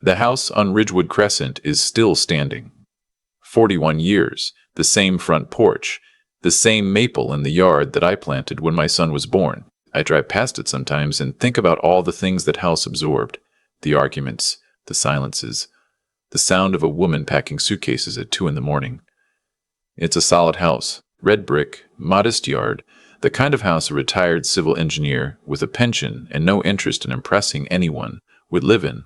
The house on Ridgewood Crescent is still standing. 41 years, the same front porch, the same maple in the yard that I planted when my son was born. I drive past it sometimes and think about all the things that house absorbed. The arguments, the silences, the sound of a woman packing suitcases at 2 a.m. It's a solid house, red brick, modest yard, the kind of house a retired civil engineer with a pension and no interest in impressing anyone would live in.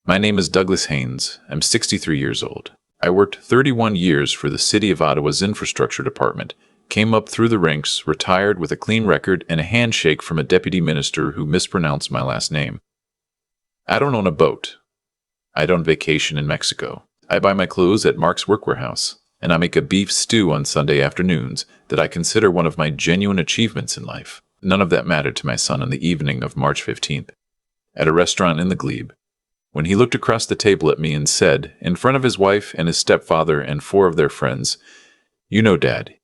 My name is Douglas Haynes. I'm 63 years old. I worked 31 years for the City of Ottawa's Infrastructure Department, came up through the ranks, retired with a clean record and a handshake from a deputy minister who mispronounced my last name. I don't own a boat. I don't vacation in Mexico. I buy my clothes at Mark's Workwear, and I make a beef stew on Sunday afternoons that I consider one of my genuine achievements in life. None of that mattered to my son on the evening of March 15th, at a restaurant in the Glebe, when he looked across the table at me and said, in front of his wife and his stepfather and 4 of their friends, "You know, Dad,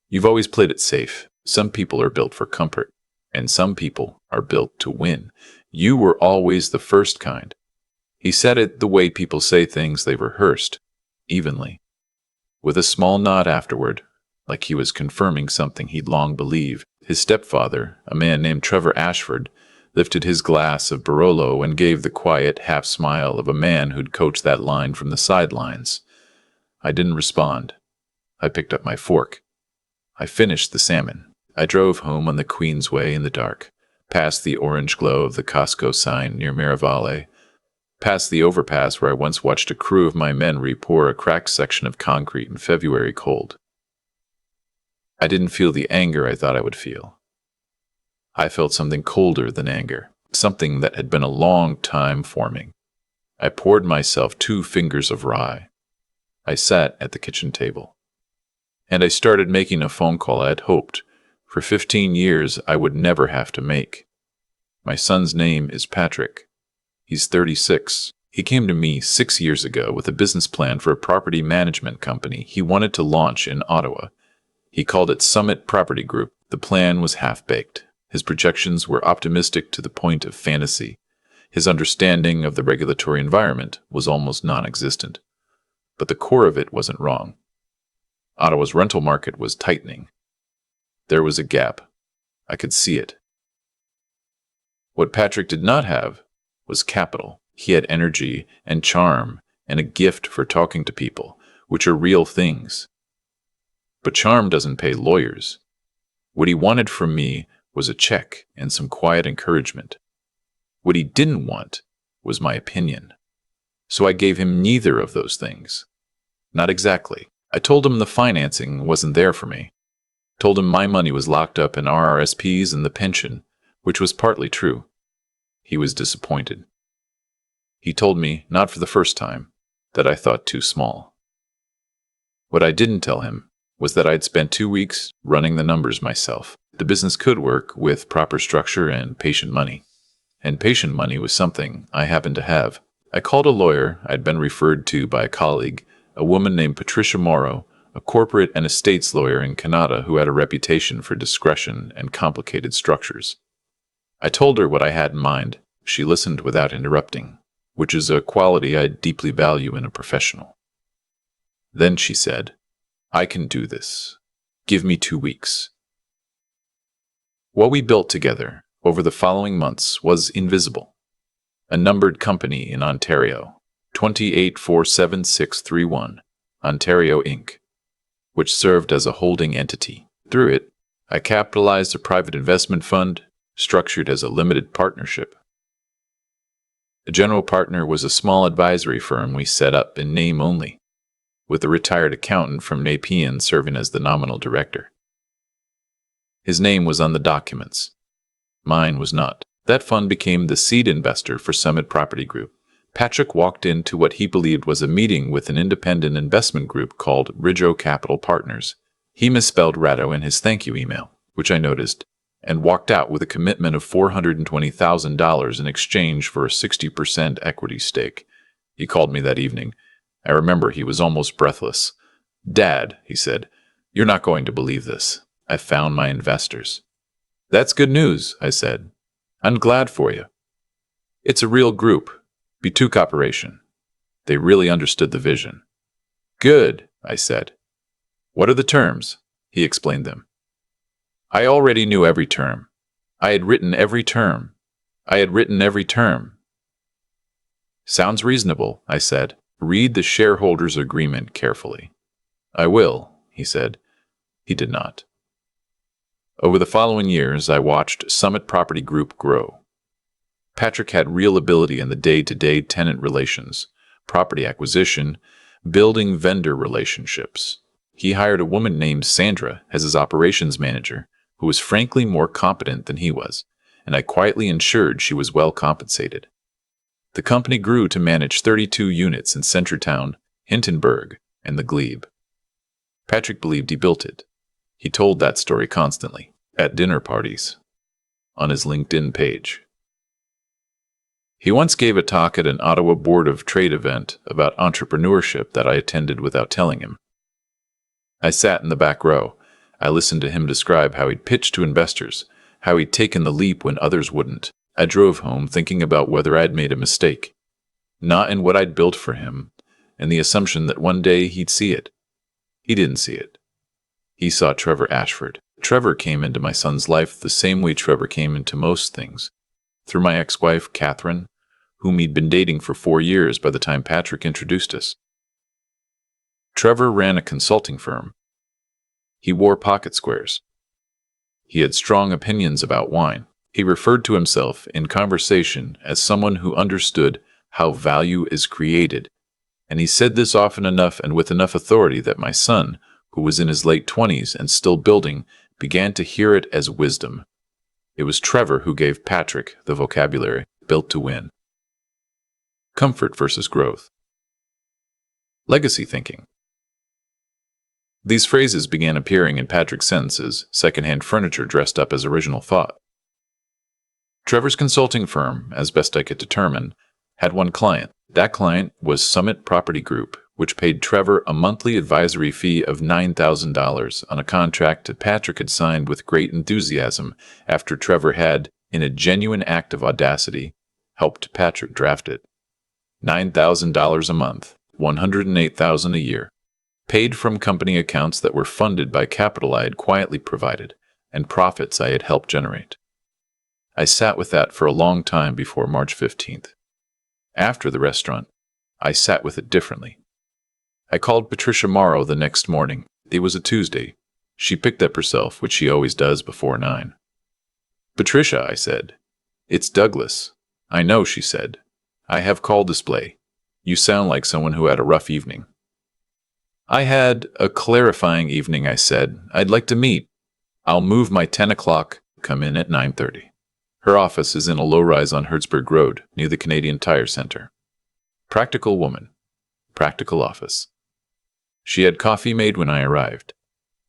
you've always played it safe. Some people are built for comfort, and some people are built to win. You were always the first kind." He said it the way people say things they've rehearsed, evenly, with a small nod afterward, like he was confirming something he'd long believed. His stepfather, a man named Trevor Ashford, lifted his glass of Barolo and gave the quiet half-smile of a man who'd coached that line from the sidelines. I didn't respond. I picked up my fork. I finished the salmon. I drove home on the Queensway in the dark, past the orange glow of the Costco sign near Miravalle, past the overpass where I once watched a crew of my men re-pour a cracked section of concrete in February cold. I didn't feel the anger I thought I would feel. I felt something colder than anger, something that had been a long time forming. I poured myself 2 fingers of rye. I sat at the kitchen table. And I started making a phone call I had hoped, for 15 years, I would never have to make. My son's name is Patrick. He's 36. He came to me 6 years ago with a business plan for a property management company he wanted to launch in Ottawa. He called it Summit Property Group. The plan was half-baked. His projections were optimistic to the point of fantasy. His understanding of the regulatory environment was almost non-existent. But the core of it wasn't wrong. Ottawa's rental market was tightening. There was a gap. I could see it. What Patrick did not have was capital. He had energy and charm and a gift for talking to people, which are real things. But charm doesn't pay lawyers. What he wanted from me was a check and some quiet encouragement. What he didn't want was my opinion. So I gave him neither of those things. Not exactly. I told him the financing wasn't there for me. Told him my money was locked up in RRSPs and the pension, which was partly true. He was disappointed. He told me, not for the first time, that I thought too small. What I didn't tell him was that I'd spent 2 weeks running the numbers myself. The business could work with proper structure and patient money. And patient money was something I happened to have. I called a lawyer I'd been referred to by a colleague, a woman named Patricia Morrow, a corporate and estates lawyer in Canada who had a reputation for discretion and complicated structures. I told her what I had in mind. She listened without interrupting, which is a quality I deeply value in a professional. Then she said, "I can do this. Give me 2 weeks." What we built together over the following months was invisible. A numbered company in Ontario, 2847631, Ontario Inc., which served as a holding entity. Through it, I capitalized a private investment fund structured as a limited partnership. The general partner was a small advisory firm we set up in name only, with a retired accountant from Nepean serving as the nominal director. His name was on the documents. Mine was not. That fund became the seed investor for Summit Property Group. Patrick walked into what he believed was a meeting with an independent investment group called Ridgewood Capital Partners. He misspelled Ratto in his thank you email, which I noticed, and walked out with a commitment of $420,000 in exchange for a 60% equity stake. He called me that evening. I remember he was almost breathless. "Dad," he said, "you're not going to believe this. I found my investors." "That's good news," I said. "I'm glad for you." "It's a real group. Boutique operation. They really understood the vision. Good, I said. What are the terms? He explained them. I already knew every term. I had written every term. Sounds reasonable, I said. Read the shareholders' agreement carefully. I will, he said. He did not. Over the following years, I watched Summit Property Group grow. Patrick had real ability in the day-to-day tenant relations, property acquisition, building vendor relationships. He hired a woman named Sandra as his operations manager, who was frankly more competent than he was, and I quietly ensured she was well compensated. The company grew to manage 32 units in Centertown, Hintonburg, and the Glebe. Patrick believed he built it. He told that story constantly, at dinner parties, on his LinkedIn page. He once gave a talk at an Ottawa Board of Trade event about entrepreneurship that I attended without telling him. I sat in the back row. I listened to him describe how he'd pitched to investors, how he'd taken the leap when others wouldn't. I drove home thinking about whether I'd made a mistake, not in what I'd built for him, and the assumption that one day he'd see it. He didn't see it. He saw Trevor Ashford. Trevor came into my son's life the same way Trevor came into most things, through my ex-wife, Catherine, whom he'd been dating for 4 years by the time Patrick introduced us. Trevor ran a consulting firm. He wore pocket squares. He had strong opinions about wine. He referred to himself in conversation as someone who understood how value is created, and he said this often enough and with enough authority that my son, who was in his late 20s and still building, began to hear it as wisdom. It was Trevor who gave Patrick the vocabulary built to win. Comfort versus growth. Legacy thinking. These phrases began appearing in Patrick's sentences, secondhand furniture dressed up as original thought. Trevor's consulting firm, as best I could determine, had one client. That client was Summit Property Group, which paid Trevor a monthly advisory fee of $9,000 on a contract that Patrick had signed with great enthusiasm after Trevor had, in a genuine act of audacity, helped Patrick draft it. $9,000 a month, $108,000 a year, paid from company accounts that were funded by capital I had quietly provided and profits I had helped generate. I sat with that for a long time before March 15th. After the restaurant, I sat with it differently. I called Patricia Morrow the next morning. It was a Tuesday. She picked up herself, which she always does before 9. Patricia, I said. It's Douglas. I know, she said. I have call display. You sound like someone who had a rough evening. I had a clarifying evening, I said. I'd like to meet. I'll move my 10 o'clock, come in at 9:30. Her office is in a low-rise on Hertzberg Road, near the Canadian Tire Center. Practical woman. Practical office. She had coffee made when I arrived.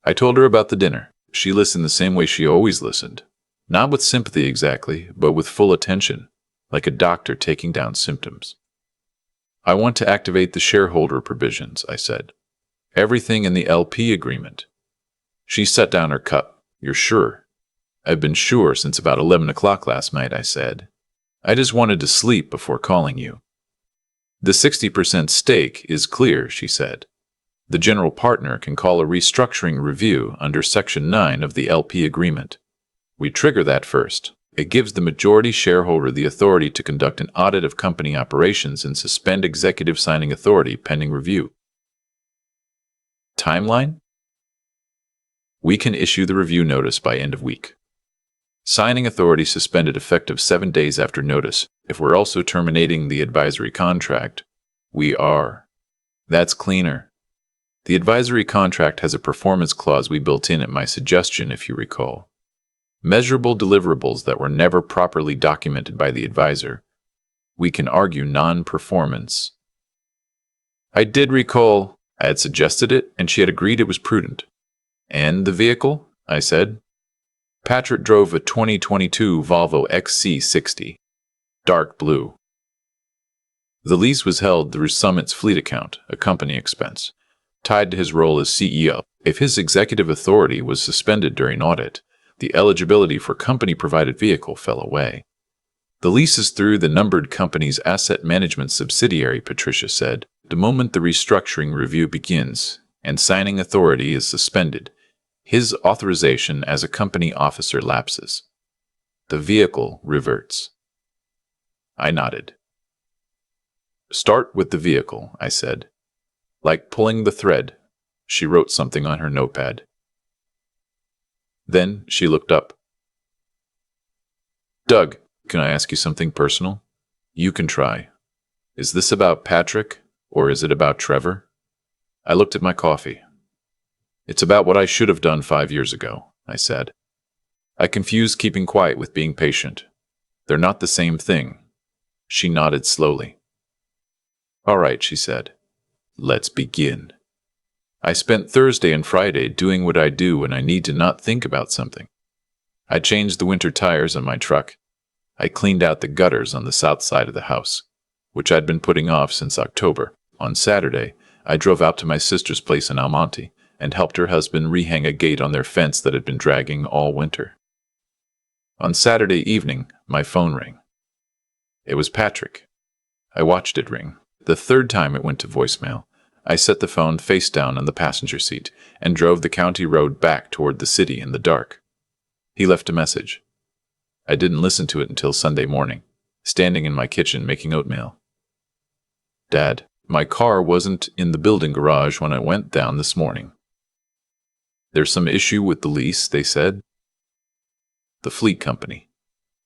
I told her about the dinner. She listened the same way she always listened. Not with sympathy exactly, but with full attention, like a doctor taking down symptoms. I want to activate the shareholder provisions, I said. Everything in the LP agreement. She set down her cup. You're sure? I've been sure since about 11 o'clock last night, I said. I just wanted to sleep before calling you. The 60% stake is clear, she said. The general partner can call a restructuring review under Section 9 of the LP agreement. We trigger that first. It gives the majority shareholder the authority to conduct an audit of company operations and suspend executive signing authority pending review. Timeline? We can issue the review notice by end of week. Signing authority suspended effective 7 days after notice. If we're also terminating the advisory contract, we are. That's cleaner. The advisory contract has a performance clause we built in at my suggestion, if you recall. Measurable deliverables that were never properly documented by the advisor. We can argue non-performance. I did recall I had suggested it, and she had agreed it was prudent. And the vehicle? I said. Patrick drove a 2022 Volvo XC60, dark blue. The lease was held through Summit's fleet account, a company expense, tied to his role as CEO. If his executive authority was suspended during audit, the eligibility for company-provided vehicle fell away. The lease is through the numbered company's asset management subsidiary, Patricia said. The moment the restructuring review begins and signing authority is suspended, his authorization as a company officer lapses. The vehicle reverts. I nodded. Start with the vehicle, I said. Like pulling the thread. She wrote something on her notepad. Then she looked up. Doug, can I ask you something personal? You can try. Is this about Patrick, or is it about Trevor? I looked at my coffee. It's about what I should have done 5 years ago, I said. I confused keeping quiet with being patient. They're not the same thing. She nodded slowly. All right, she said. Let's begin. I spent Thursday and Friday doing what I do when I need to not think about something. I changed the winter tires on my truck. I cleaned out the gutters on the south side of the house, which I'd been putting off since October. On Saturday, I drove out to my sister's place in Almonte and helped her husband rehang a gate on their fence that had been dragging all winter. On Saturday evening, my phone rang. It was Patrick. I watched it ring. The third time it went to voicemail, I set the phone face down on the passenger seat and drove the county road back toward the city in the dark. He left a message. I didn't listen to it until Sunday morning, standing in my kitchen making oatmeal. Dad, my car wasn't in the building garage when I went down this morning. There's some issue with the lease, they said. The fleet company.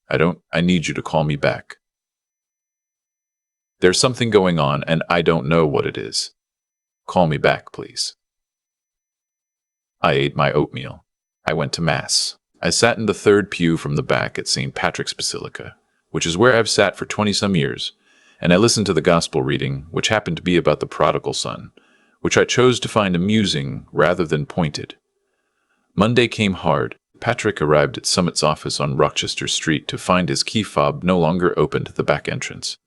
I need you to call me back. There's something going on and I don't know what it is. Call me back, please. I ate my oatmeal. I went to Mass. I sat in the third pew from the back at St. Patrick's Basilica, which is where I've sat for 20-some years, and I listened to the gospel reading, which happened to be about the prodigal son, which I chose to find amusing rather than pointed. Monday came hard. Patrick arrived at Summit's office on Rochester Street to find his key fob no longer open to the back entrance.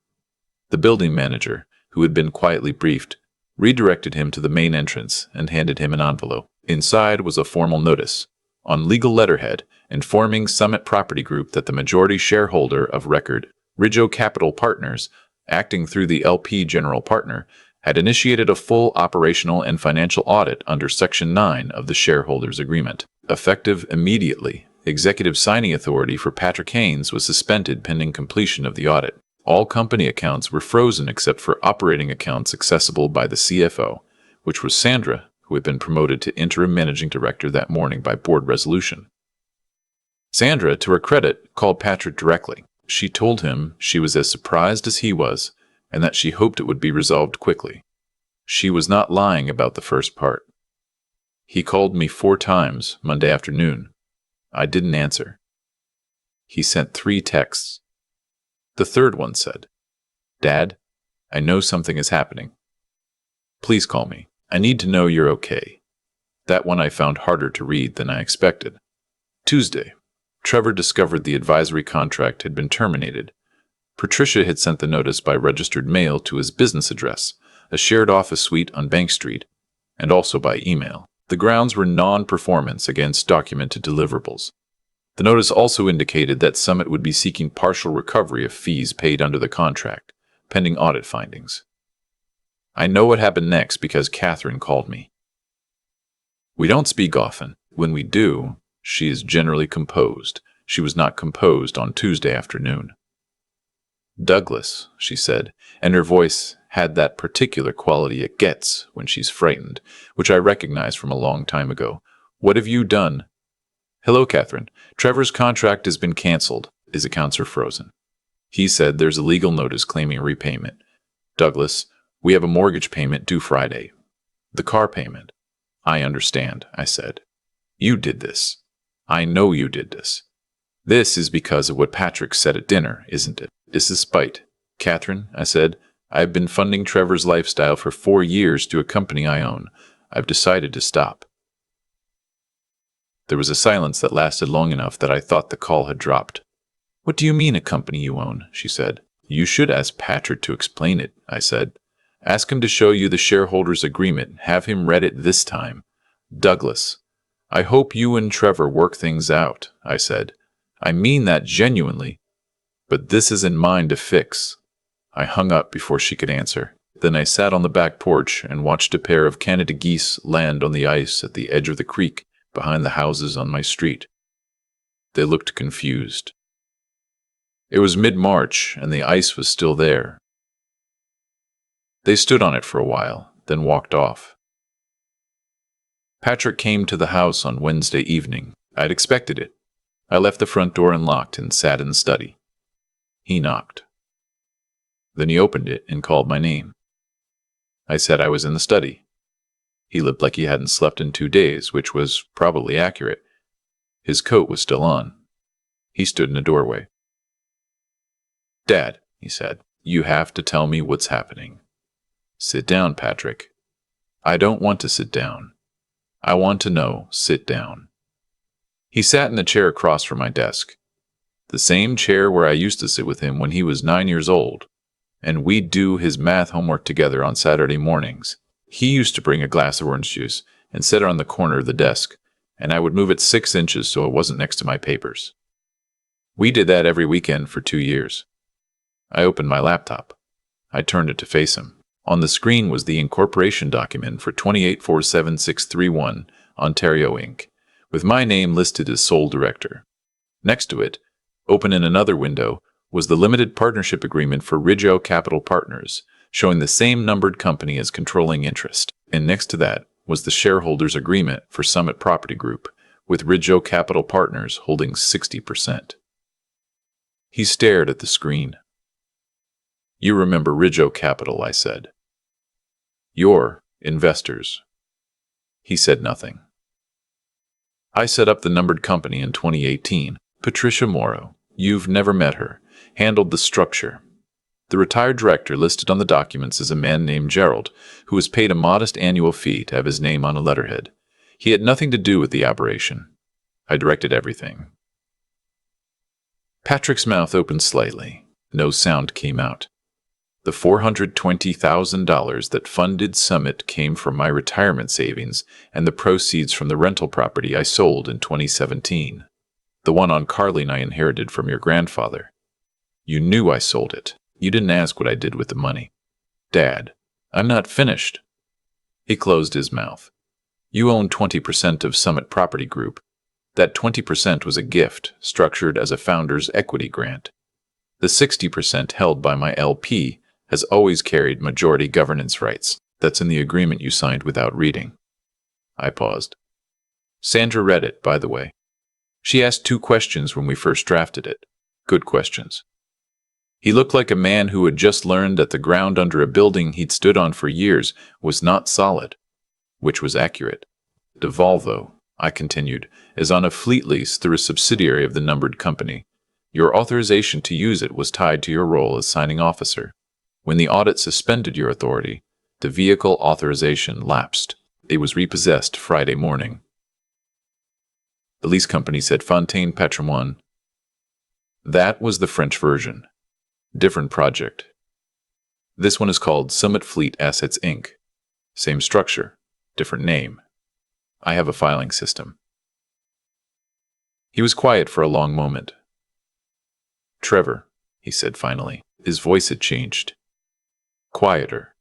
The building manager, who had been quietly briefed, redirected him to the main entrance and handed him an envelope. Inside was a formal notice, on legal letterhead, informing Summit Property Group that the majority shareholder of record, Ridgeo Capital Partners, acting through the LP general partner, had initiated a full operational and financial audit under Section 9 of the shareholders' agreement. Effective immediately, executive signing authority for Patrick Haynes was suspended pending completion of the audit. All company accounts were frozen except for operating accounts accessible by the CFO, which was Sandra, who had been promoted to interim managing director that morning by board resolution. Sandra, to her credit, called Patrick directly. She told him she was as surprised as he was, and that she hoped it would be resolved quickly. She was not lying about the first part. He called me 4 times Monday afternoon. I didn't answer. He sent 3 texts. The third one said, Dad, I know something is happening. Please call me. I need to know you're okay. That one I found harder to read than I expected. Tuesday, Trevor discovered the advisory contract had been terminated. Patricia had sent the notice by registered mail to his business address, a shared office suite on Bank Street, and also by email. The grounds were non-performance against documented deliverables. The notice also indicated that Summit would be seeking partial recovery of fees paid under the contract, pending audit findings. I know what happened next because Catherine called me. We don't speak often. When we do, she is generally composed. She was not composed on Tuesday afternoon. Douglas, she said, and her voice had that particular quality it gets when she's frightened, which I recognized from a long time ago. What have you done? Hello, Catherine. Trevor's contract has been canceled. His accounts are frozen. He said there's a legal notice claiming repayment. Douglas, we have a mortgage payment due Friday. The car payment. I understand, I said. You did this. I know you did this. This is because of what Patrick said at dinner, isn't it? This is spite. Catherine, I said, I've been funding Trevor's lifestyle for 4 years to a company I own. I've decided to stop. There was a silence that lasted long enough that I thought the call had dropped. What do you mean a company you own? She said. You should ask Patrick to explain it, I said. Ask him to show you the shareholders' agreement. Have him read it this time. Douglas, I hope you and Trevor work things out, I said. I mean that genuinely. But this isn't mine to fix. I hung up before she could answer. Then I sat on the back porch and watched a pair of Canada geese land on the ice at the edge of the creek behind the houses on my street. They looked confused. It was mid-March, and the ice was still there. They stood on it for a while, then walked off. Patrick came to the house on Wednesday evening. I'd expected it. I left the front door unlocked and sat in the study. He knocked. Then he opened it and called my name. I said I was in the study. He looked like he hadn't slept in 2 days, which was probably accurate. His coat was still on. He stood in the doorway. "Dad," he said, "you have to tell me what's happening." "Sit down, Patrick." "I don't want to sit down. I want to know, sit down." He sat in the chair across from my desk. The same chair where I used to sit with him when he was 9 years old, and we'd do his math homework together on Saturday mornings. He used to bring a glass of orange juice and sit on the corner of the desk, and I would move it 6 inches so it wasn't next to my papers. We did that every weekend for 2 years. I opened my laptop. I turned it to face him. On the screen was the incorporation document for 2847631 Ontario Inc., with my name listed as sole director. Next to it, open in another window, was the limited partnership agreement for Ridgeo Capital Partners, showing the same numbered company as controlling interest. And next to that was the shareholders' agreement for Summit Property Group, with Ridgeo Capital Partners holding 60%. He stared at the screen. "You remember Ridgeo Capital," I said. "Your investors." He said nothing. "I set up the numbered company in 2018. Patricia Morrow, you've never met her, handled the structure. The retired director listed on the documents is a man named Gerald, who was paid a modest annual fee to have his name on a letterhead. He had nothing to do with the operation. I directed everything." Patrick's mouth opened slightly. No sound came out. The $420,000 that funded Summit came from my retirement savings and the proceeds from the rental property I sold in 2017. The one on Carling I inherited from your grandfather. You knew I sold it. You didn't ask what I did with the money. "Dad, I'm not finished." He closed his mouth. "You own 20% of Summit Property Group. That 20% was a gift, structured as a founder's equity grant. The 60% held by my LP has always carried majority governance rights. That's in the agreement you signed without reading." I paused. "Sandra read it, by the way. She asked 2 questions when we first drafted it. Good questions." He looked like a man who had just learned that the ground under a building he'd stood on for years was not solid, which was accurate. "Devolvo," I continued, "is on a fleet lease through a subsidiary of the numbered company. Your authorization to use it was tied to your role as signing officer. When the audit suspended your authority, the vehicle authorization lapsed. It was repossessed Friday morning." The lease company said Fontaine Patrimoine. That was the French version. Different project. This one is called Summit Fleet Assets Inc. Same structure, different name. I have a filing system. He was quiet for a long moment. "Trevor," he said finally. His voice had changed. Quieter.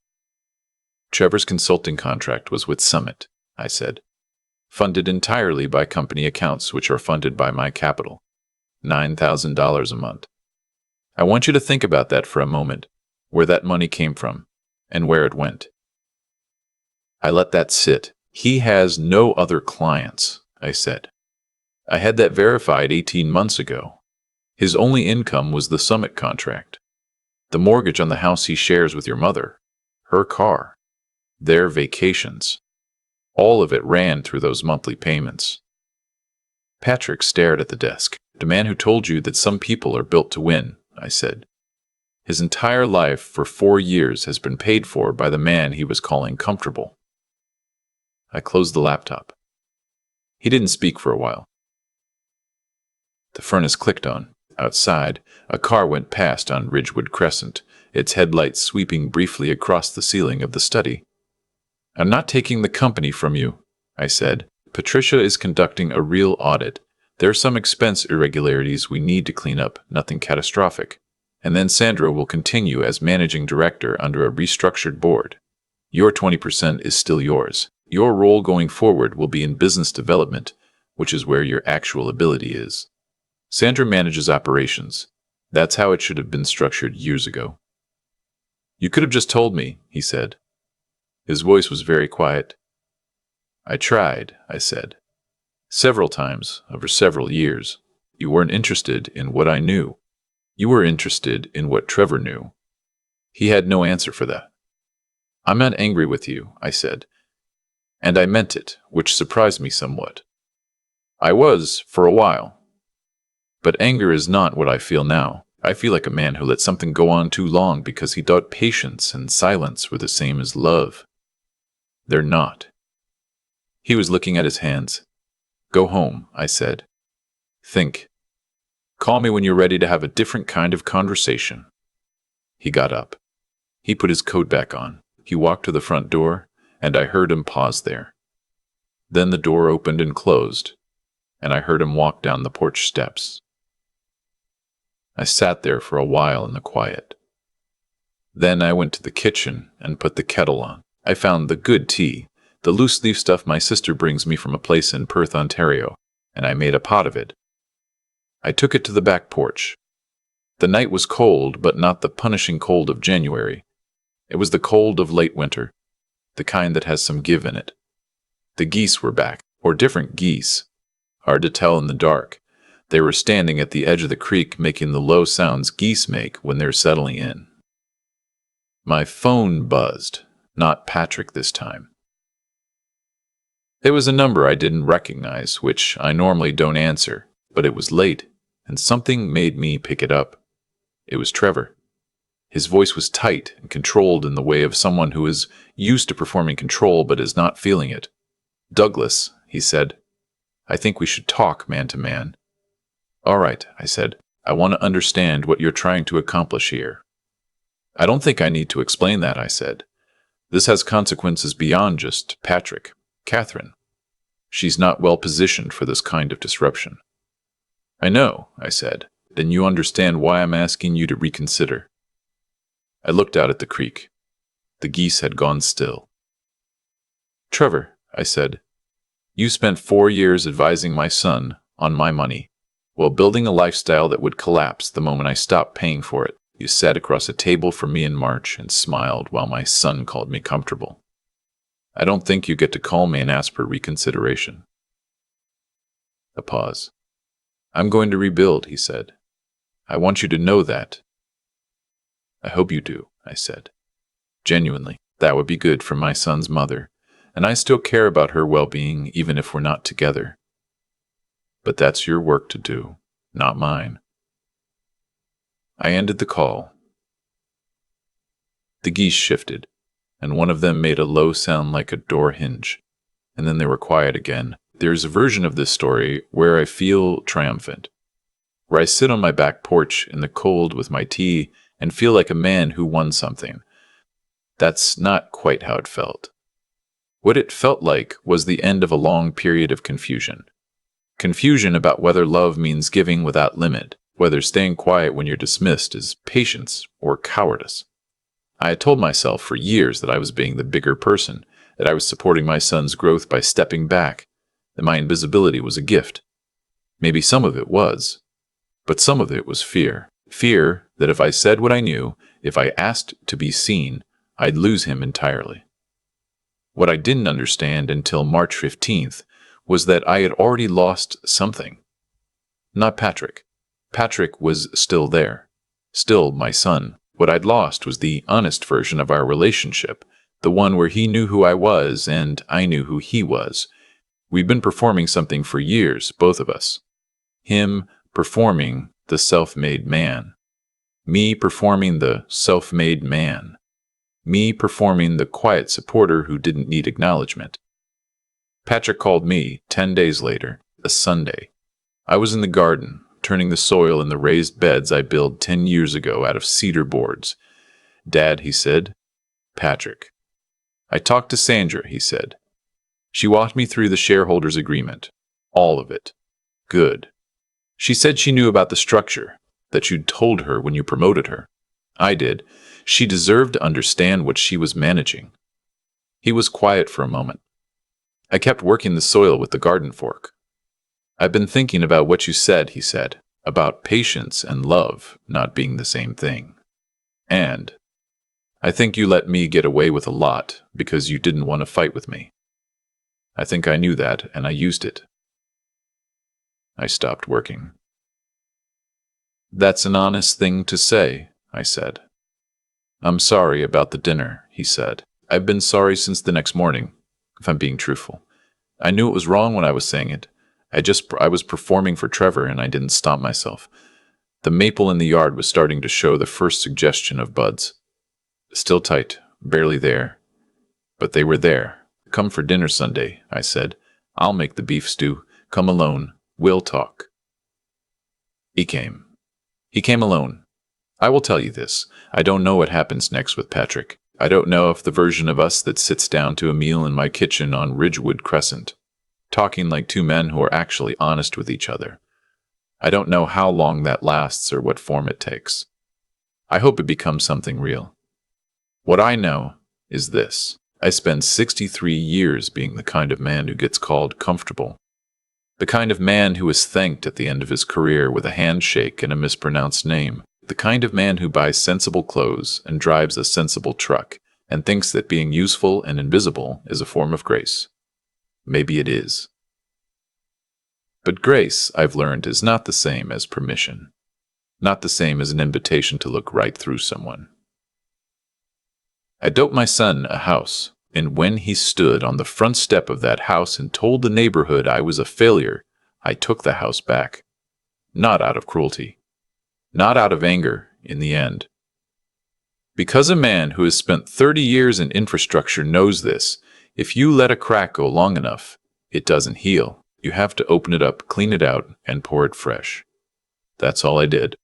"Trevor's consulting contract was with Summit," I said. "Funded entirely by company accounts which are funded by my capital. $9,000 a month. I want you to think about that for a moment, where that money came from, and where it went." I let that sit. "He has no other clients," I said. "I had that verified 18 months ago. His only income was the Summit contract. The mortgage on the house he shares with your mother, her car, their vacations. All of it ran through those monthly payments." Patrick stared at the desk. "The man who told you that some people are built to win," I said. "His entire life for 4 years has been paid for by the man he was calling comfortable." I closed the laptop. He didn't speak for a while. The furnace clicked on. Outside, a car went past on Ridgewood Crescent, its headlights sweeping briefly across the ceiling of the study. "I'm not taking the company from you," I said. "Patricia is conducting a real audit. There are some expense irregularities we need to clean up, nothing catastrophic. And then Sandra will continue as managing director under a restructured board. Your 20% is still yours. Your role going forward will be in business development, which is where your actual ability is. Sandra manages operations. That's how it should have been structured years ago. You could have just told me, he said. His voice was very quiet. I tried, I said. Several times, over several years. You weren't interested in what I knew. You were interested in what Trevor knew. He had no answer for that. I'm not angry with you, I said. And I meant it, which surprised me somewhat. I was, for a while. But anger is not what I feel now. I feel like a man who let something go on too long because he thought patience and silence were the same as love. They're not. He was looking at his hands. Go home, I said. Think. Call me when you're ready to have a different kind of conversation. He got up. He put his coat back on. He walked to the front door, and I heard him pause there. Then the door opened and closed, and I heard him walk down the porch steps. I sat there for a while in the quiet. Then I went to the kitchen and put the kettle on. I found the good tea, the loose-leaf stuff my sister brings me from a place in Perth, Ontario, and I made a pot of it. I took it to the back porch. The night was cold, but not the punishing cold of January. It was the cold of late winter, the kind that has some give in it. The geese were back, or different geese. Hard to tell in the dark. They were standing at the edge of the creek making the low sounds geese make when they're settling in. My phone buzzed, not Patrick this time. It was a number I didn't recognize, which I normally don't answer, but it was late, and something made me pick it up. It was Trevor. His voice was tight and controlled in the way of someone who is used to performing control but is not feeling it. Douglas, he said, I think we should talk man to man. All right, I said. I want to understand what you're trying to accomplish here. I don't think I need to explain that, I said. This has consequences beyond just Patrick, Catherine. She's not well positioned for this kind of disruption. I know, I said. Then you understand why I'm asking you to reconsider. I looked out at the creek. The geese had gone still. Trevor, I said, you spent 4 years advising my son on my money, while building a lifestyle that would collapse the moment I stopped paying for it. You sat across a table from me in March and smiled while my son called me comfortable. I don't think you get to call me and ask for reconsideration. A pause. I'm going to rebuild, he said. I want you to know that. I hope you do, I said. Genuinely, that would be good for my son's mother, and I still care about her well-being even if we're not together. But that's your work to do, not mine. I ended the call. The geese shifted, and one of them made a low sound like a door hinge, and then they were quiet again. There's a version of this story where I feel triumphant, where I sit on my back porch in the cold with my tea and feel like a man who won something. That's not quite how it felt. What it felt like was the end of a long period of confusion. Confusion about whether love means giving without limit, whether staying quiet when you're dismissed is patience or cowardice. I had told myself for years that I was being the bigger person, that I was supporting my son's growth by stepping back, that my invisibility was a gift. Maybe some of it was, but some of it was fear. Fear that if I said what I knew, if I asked to be seen, I'd lose him entirely. What I didn't understand until March 15th was that I had already lost something. Not Patrick. Patrick was still there, still my son. What I'd lost was the honest version of our relationship, the one where he knew who I was and I knew who he was. We'd been performing something for years, both of us. Him performing the self-made man. Me performing the self-made man. Me performing the quiet supporter who didn't need acknowledgement. Patrick called me 10 days later, a Sunday. I was in the garden, turning the soil in the raised beds I built 10 years ago out of cedar boards. Dad, he said. Patrick. I talked to Sandra, he said. She walked me through the shareholders' agreement. All of it. Good. She said she knew about the structure, that you'd told her when you promoted her. I did. She deserved to understand what she was managing. He was quiet for a moment. I kept working the soil with the garden fork. I've been thinking about what you said, he said, about patience and love not being the same thing. And I think you let me get away with a lot because you didn't want to fight with me. I think I knew that, and I used it. I stopped working. That's an honest thing to say, I said. I'm sorry about the dinner, he said. I've been sorry since the next morning, if I'm being truthful. I knew it was wrong when I was saying it. I was performing for Trevor and I didn't stop myself. The maple in the yard was starting to show the first suggestion of buds. Still tight, barely there. But they were there. Come for dinner Sunday, I said. I'll make the beef stew. Come alone. We'll talk. He came. He came alone. I will tell you this. I don't know what happens next with Patrick. I don't know if the version of us that sits down to a meal in my kitchen on Ridgewood Crescent, talking like two men who are actually honest with each other. I don't know how long that lasts or what form it takes. I hope it becomes something real. What I know is this. I spent 63 years being the kind of man who gets called comfortable. The kind of man who is thanked at the end of his career with a handshake and a mispronounced name. The kind of man who buys sensible clothes and drives a sensible truck and thinks that being useful and invisible is a form of grace. Maybe it is. But grace, I've learned, is not the same as permission. Not the same as an invitation to look right through someone. I built my son a house, and when he stood on the front step of that house and told the neighborhood I was a failure, I took the house back. Not out of cruelty. Not out of anger, in the end. Because a man who has spent 30 years in infrastructure knows this, if you let a crack go long enough, it doesn't heal. You have to open it up, clean it out, and pour it fresh. That's all I did.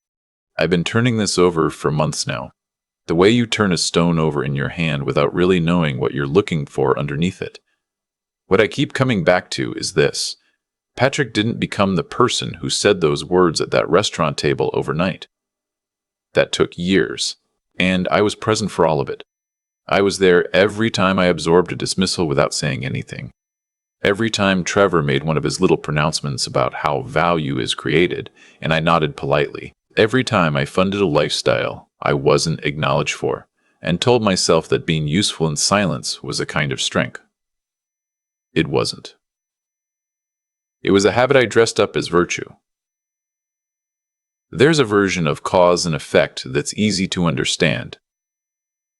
I've been turning this over for months now. The way you turn a stone over in your hand without really knowing what you're looking for underneath it. What I keep coming back to is this. Patrick didn't become the person who said those words at that restaurant table overnight. That took years, and I was present for all of it. I was there every time I absorbed a dismissal without saying anything. Every time Trevor made one of his little pronouncements about how value is created, and I nodded politely. Every time I funded a lifestyle I wasn't acknowledged for, and told myself that being useful in silence was a kind of strength. It wasn't. It was a habit I dressed up as virtue. There's a version of cause and effect that's easy to understand.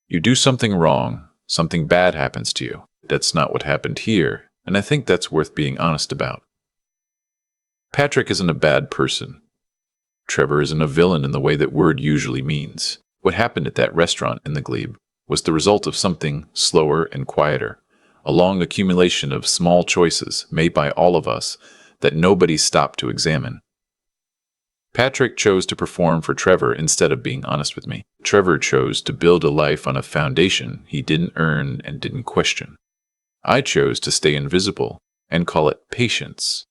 You do something wrong, something bad happens to you. That's not what happened here, and I think that's worth being honest about. Patrick isn't a bad person. Trevor isn't a villain in the way that word usually means. What happened at that restaurant in the Glebe was the result of something slower and quieter, a long accumulation of small choices made by all of us that nobody stopped to examine. Patrick chose to perform for Trevor instead of being honest with me. Trevor chose to build a life on a foundation he didn't earn and didn't question. I chose to stay invisible and call it patience.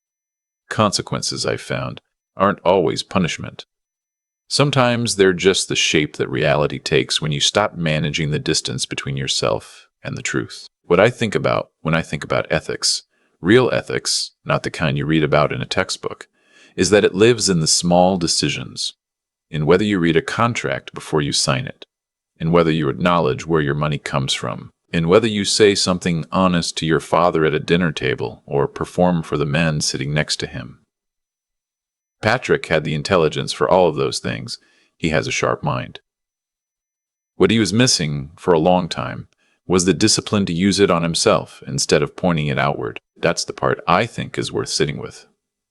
Consequences, I've found, aren't always punishment. Sometimes they're just the shape that reality takes when you stop managing the distance between yourself and the truth. What I think about when I think about ethics, real ethics, not the kind you read about in a textbook, is that it lives in the small decisions, in whether you read a contract before you sign it, in whether you acknowledge where your money comes from, in whether you say something honest to your father at a dinner table or perform for the men sitting next to him. Patrick had the intelligence for all of those things. He has a sharp mind. What he was missing for a long time was the discipline to use it on himself instead of pointing it outward. That's the part I think is worth sitting with.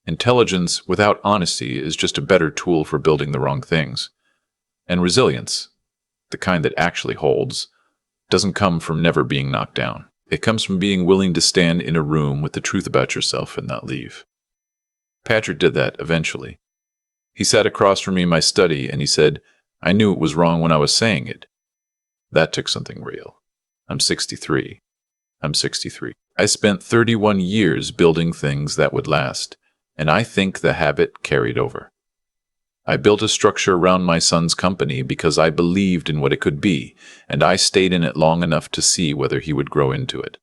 Intelligence without honesty is just a better tool for building the wrong things. And resilience, the kind that actually holds, doesn't come from never being knocked down. It comes from being willing to stand in a room with the truth about yourself and not leave. Patrick did that eventually. He sat across from me in my study and he said, I knew it was wrong when I was saying it. That took something real. I'm 63. I spent 31 years building things that would last, and I think the habit carried over. I built a structure around my son's company because I believed in what it could be, and I stayed in it long enough to see whether he would grow into it.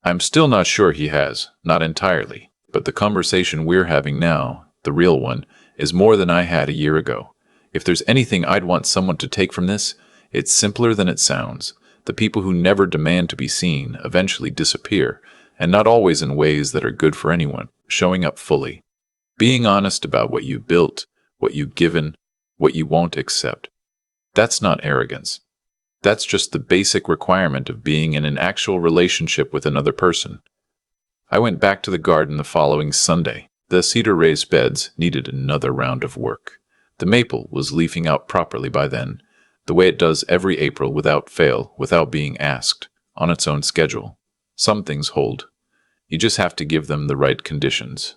I'm still not sure he has, not entirely, but the conversation we're having now, the real one, is more than I had a year ago. If there's anything I'd want someone to take from this, it's simpler than it sounds. The people who never demand to be seen eventually disappear, and not always in ways that are good for anyone, showing up fully. Being honest about what you built, what you've given, what you won't accept. That's not arrogance. That's just the basic requirement of being in an actual relationship with another person. I went back to the garden the following Sunday. The cedar raised beds needed another round of work. The maple was leafing out properly by then, the way it does every April without fail, without being asked, on its own schedule. Some things hold. You just have to give them the right conditions.